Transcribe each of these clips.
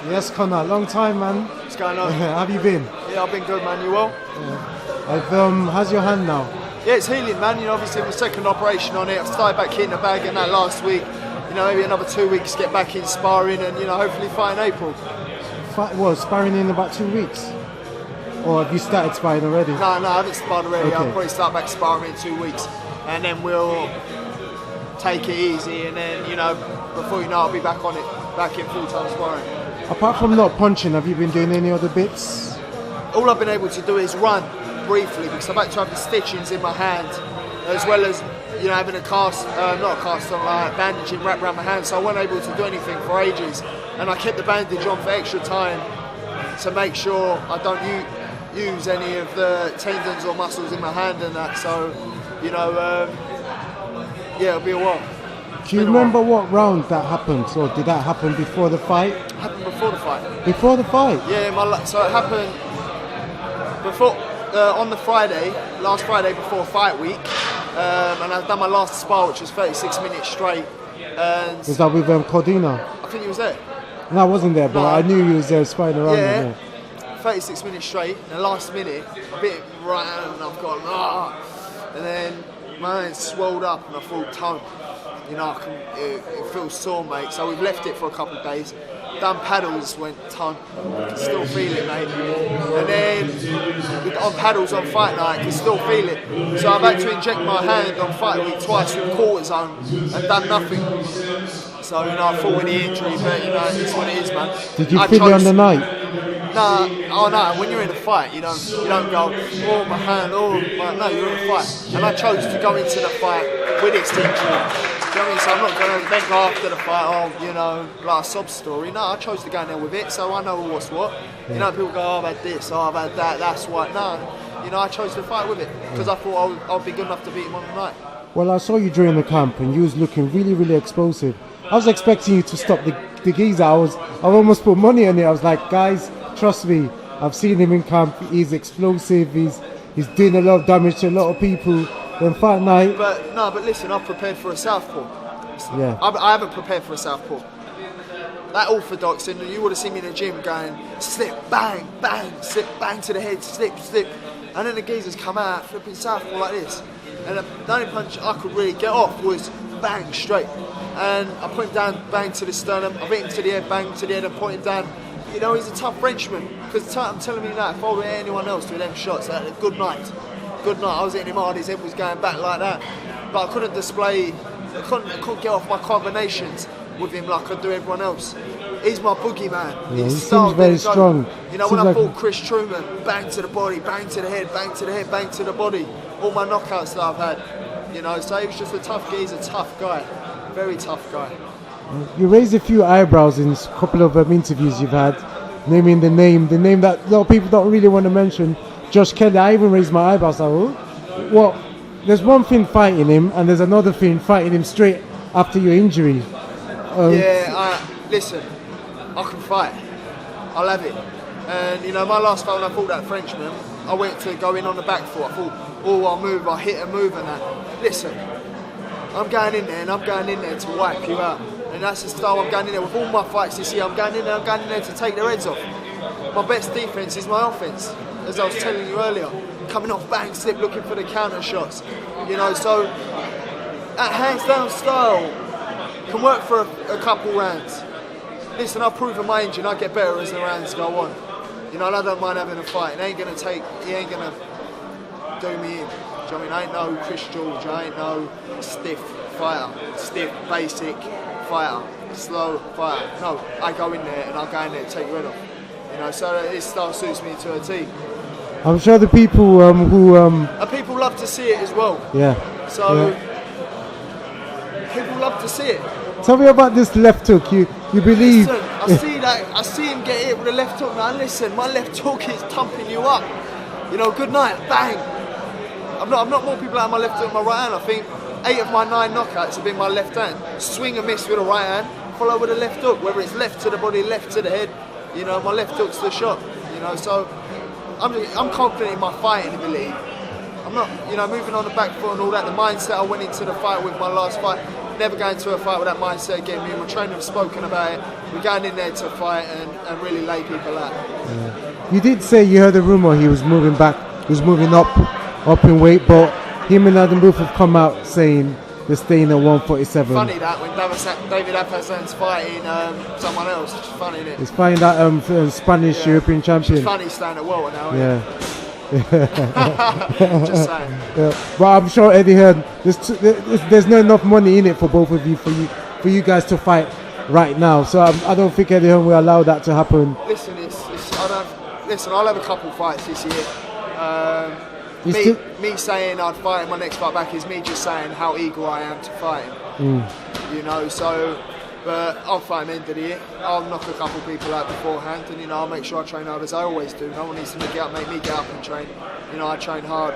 Yes, Conor, long time, man. What's going on? How have you been? Yeah, I've been good, man. You well? Yeah. How's your hand now? Yeah, it's healing, man. You know, obviously my second operation on it. I started back hitting the bag in that last week. You know, maybe another 2 weeks to get back in sparring and, you know, hopefully fight in April. Sparring in about 2 weeks? Or have you started sparring already? No, I haven't sparred already. Okay. I'll probably start back sparring in 2 weeks. And then we'll take it easy and then, you know, before you know, I'll be back on it, back in full-time sparring. Apart from not punching, have you been doing any other bits? All I've been able to do is run briefly because I've had to have the stitchings in my hand as well as, you know, having a cast, not a cast on, like bandaging wrapped around my hand, so I wasn't able to do anything for ages. And I kept the bandage on for extra time to make sure I don't use any of the tendons or muscles in my hand and that, so, you know, yeah, it'll be a while. Do you remember what round that happened, or did that happen before the fight? It happened before the fight. Before the fight? Yeah, so it happened before, on the Friday, last Friday before fight week, and I've done my last spar, which was 36 minutes straight. And was that with Cordina? I think he was there. No, I wasn't there, but No. I knew he was there sparring around. Yeah, 36 minutes straight, and the last minute, a bit round, and I've gone, and then my hand swelled up, and I thought, tone. You know, it feels sore, mate. So we've left it for a couple of days. Done paddles, went ton. Can still feel it, mate. And then on paddles on fight night, can still feel it. So I've had to inject my hand on fight week twice with cortisone and done nothing. So, you know, I fought with the injury, but, you know, it's what it is, man. Did you feel it on the night? No, when you're in a fight, you don't go, oh, my hand, no, you're in a fight. And I chose to go into the fight with its injury. Do you know what I mean? So I'm not going to then go after the fight, you know, like a sob story. No, I chose to go in there with it, so I know what's what. Yeah. You know, people go, I've had this, I've had that, that's what. No, you know, I chose to fight with it because I thought I'll be good enough to beat him on the night. Well, I saw you during the camp and you was looking really, really explosive. I was expecting you to stop the geezer. I almost put money on it. I was like, guys, trust me, I've seen him in camp. He's explosive. He's doing a lot of damage to a lot of people. Then fight night. But listen, I've prepared for a southpaw. Yeah. I haven't prepared for a southpaw. That orthodox, and you would have seen me in the gym going slip, bang, bang, slip, bang to the head, slip, slip, and then the geezers come out flipping southpaw like this. And the only punch I could really get off was bang straight. And I put him down, bang to the sternum. I beat him to the head, bang to the head, and point him down. You know, he's a tough Frenchman. Because I'm telling you now, if I were anyone else with them shots, good night. Good night. I was hitting him hard, his head was going back like that. But I couldn't I couldn't get off my combinations with him like I do everyone else. He's my boogeyman. Yeah, he seems very strong. You know, when I fought Chris Truman, bang to the body, bang to the head, bang to the head, bang to the body. All my knockouts that I've had. You know, so he was just a tough guy. He's a tough guy. Very tough guy. You raised a few eyebrows in a couple of interviews you've had, naming the name that a lot of people don't really want to mention. Josh Kelly. I even raised my eyebrows. Like, oh, well, there's one thing fighting him, and there's another thing fighting him straight after your injury. Listen, I can fight. I'll have it. And you know, my last fight when I fought that Frenchman, I went to go in on the back foot. I thought, oh, I'll move, I'll hit a move and that. Listen, I'm going in there and I'm going in there to wipe you out. And that's the style I'm going in there with all my fights this year. I'm going in there to take their heads off. My best defense is my offense, as I was telling you earlier. Coming off bang, slip, looking for the counter shots. You know, so that hands down style can work for a couple rounds. Listen, I've proven my engine, I get better as the rounds go on. You know, and I don't mind having a fight. He ain't gonna do me in. Do you know what I mean? I ain't no Chris George, I ain't no stiff fighter, stiff, basic fighter, slow fighter. No, I go in there and I go in there and take your head off. You know, so this style suits me to a T. I'm sure the people and people love to see it as well. Yeah. So people love to see it. Tell me about this left hook. You believe? Listen, I see him get hit with a left hook. Now listen, my left hook is thumping you up. You know, good night, bang. I've not more people out my left hook than my right hand. I think 8 of my 9 knockouts have been my left hand. Swing and miss with a right hand, follow with a left hook. Whether it's left to the body, left to the head. You know, my left hook's the shot. You know, so I'm confident in my fighting ability. I'm not, moving on the back foot and all that. The mindset I went into the fight with, my last fight, never going to a fight with that mindset again. Me and my trainer have spoken about it. We're going in there to fight and really lay people out. Yeah. You did say you heard a rumour he was moving back, he was moving up in weight, but him and Adam Booth have come out saying they're staying at 147. Funny that when David Apazan's fighting someone else. It's funny, isn't it? He's fighting that Spanish European champion. It's funny staying at welter now. Yeah. Just saying. Yeah. But I'm sure Eddie Hearn, there's not enough money in it for both of you for you guys to fight right now. So I don't think Eddie Hearn will allow that to happen. Listen, I'll have a couple fights this year. Me saying I'd fight in my next fight back is me just saying how eager I am to fight him. But I'll fight him end of the year. I'll knock a couple people out beforehand, and I'll make sure I train hard as I always do. No one needs to make me get up and train. I train hard.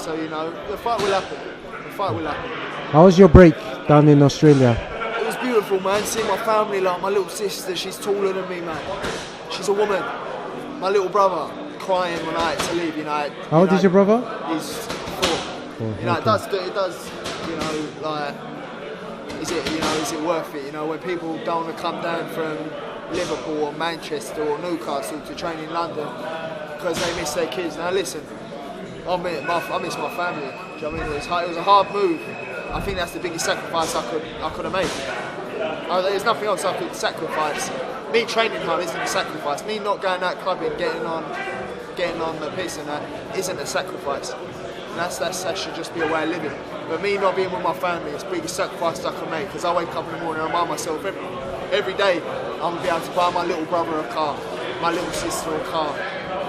So the fight will happen. How was your break down in Australia? It was beautiful, man. Seeing my family, like my little sister, she's taller than me, man. She's a woman. My little brother, crying when I had to leave. How old is your brother? He's 4. It does. Like. Is it worth it? When people don't want to come down from Liverpool or Manchester or Newcastle to train in London because they miss their kids. Now listen, I miss my family. Do you know what I mean? It was a hard move. I think that's the biggest sacrifice I could have made. There's nothing else I could sacrifice. Me training hard isn't a sacrifice. Me not going out clubbing, getting on the piss and that isn't a sacrifice. And that should just be a way of living. But me not being with my family is the biggest sacrifice I can make, because I wake up in the morning and remind myself every day I'm going to be able to buy my little brother a car, my little sister a car.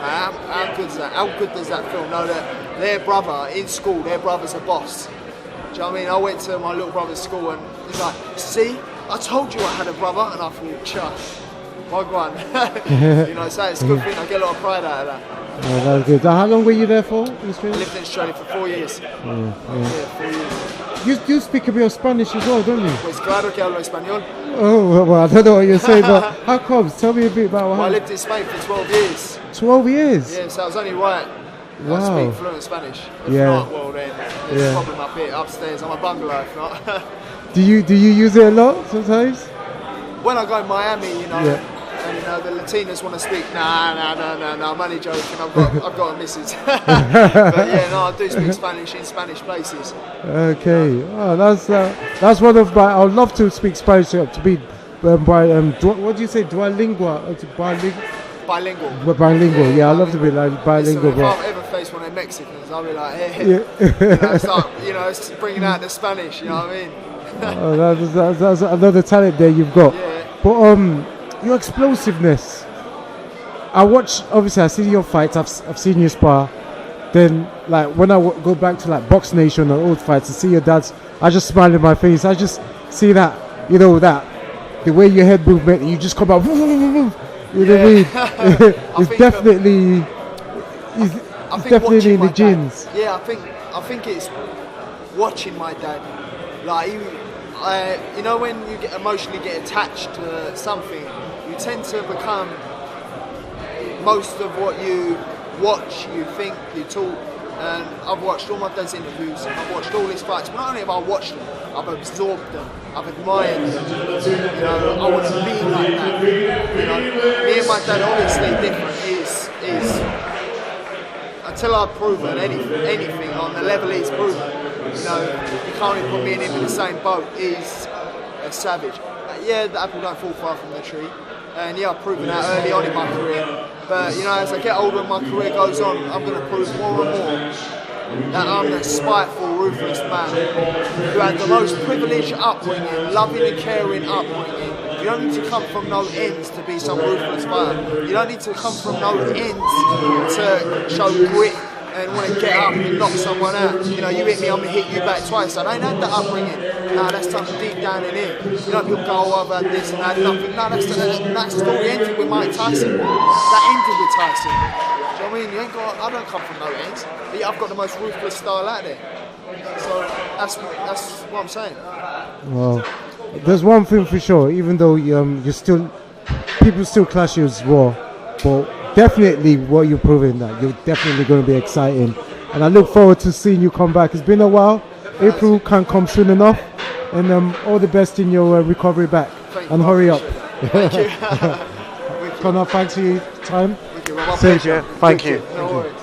How good is that? How good does that feel? Know that their brother in school, their brother's a boss. Do you know what I mean? I went to my little brother's school and he's like, see, I told you I had a brother, and I thought, chuff. My God. So it's a good thing. I get a lot of pride out of that. Oh, that was good. How long were you there for in Australia? I lived in Australia for 4 years. Yeah, 4 years. You speak a bit of Spanish as well, don't you? Pues claro que hablo español. Oh, well, I don't know what you're saying, but how comes? Tell me a bit about I lived in Spain for 12 years. 12 years? Yeah, so I was only right. Wow. I speak fluent Spanish. If not, well then, there's a problem up here, upstairs. I'm a bungalow, if not. Do you use it a lot sometimes? When I go in Miami, and the Latinas want to speak. No, I'm only joking. I've got a missus. But I do speak Spanish in Spanish places. Okay, that's one of my. I would love to speak Spanish to be what do you say? Bilingual. Bilingual. Yeah, I love to be like bilingual. Listen, if I ever face one of the Mexicans, I'll be like, hey, it's bringing out the Spanish. You know what I mean? That's another talent there you've got. Yeah. But your explosiveness. I've seen your fights, I've seen you spar. Then, like, when I go back to like Box Nation or old fights and see your dads, I just smile in my face. I just see that, the way your head movement, you just come out. You know what I mean? It's definitely in the genes. Yeah, I think it's watching my dad. Like when you emotionally get attached to something, you tend to become most of what you watch, you think, you talk. And I've watched all my dad's interviews, I've watched all his fights. But not only have I watched them, I've absorbed them, I've admired them. I want to be like that. Me and my dad obviously different is until I've proven anything on the level he's proven. You can't even put me and him in the same boat. He's a savage. The apple don't fall far from the tree. And I've proven that early on in my career. But as I get older and my career goes on, I'm going to prove more and more that I'm that spiteful, ruthless man who had the most privileged upbringing, loving and caring upbringing. You don't need to come from no ends to be some ruthless fighter. You don't need to come from no ends to show grit and want to get up and knock someone out. You hit me, I'm going to hit you back twice. I ain't had that upbringing. No, that's something deep down in here. People go, I've had this and I had nothing. No, that story ended with Mike Tyson. That ended with Tyson. Do you know what I mean? I don't come from no ends. But I've got the most ruthless style out there. So that's what I'm saying. Well, there's one thing for sure. Even though people still clash you as well, but definitely what you're proving, that you're definitely going to be exciting. And I look forward to seeing you come back. It's been a while. April can't come soon enough. And all the best in your recovery back. And hurry up. Thank you. Conor, thanks for your time. Thank you. Well, my Same pleasure. here. Thank you. No worries.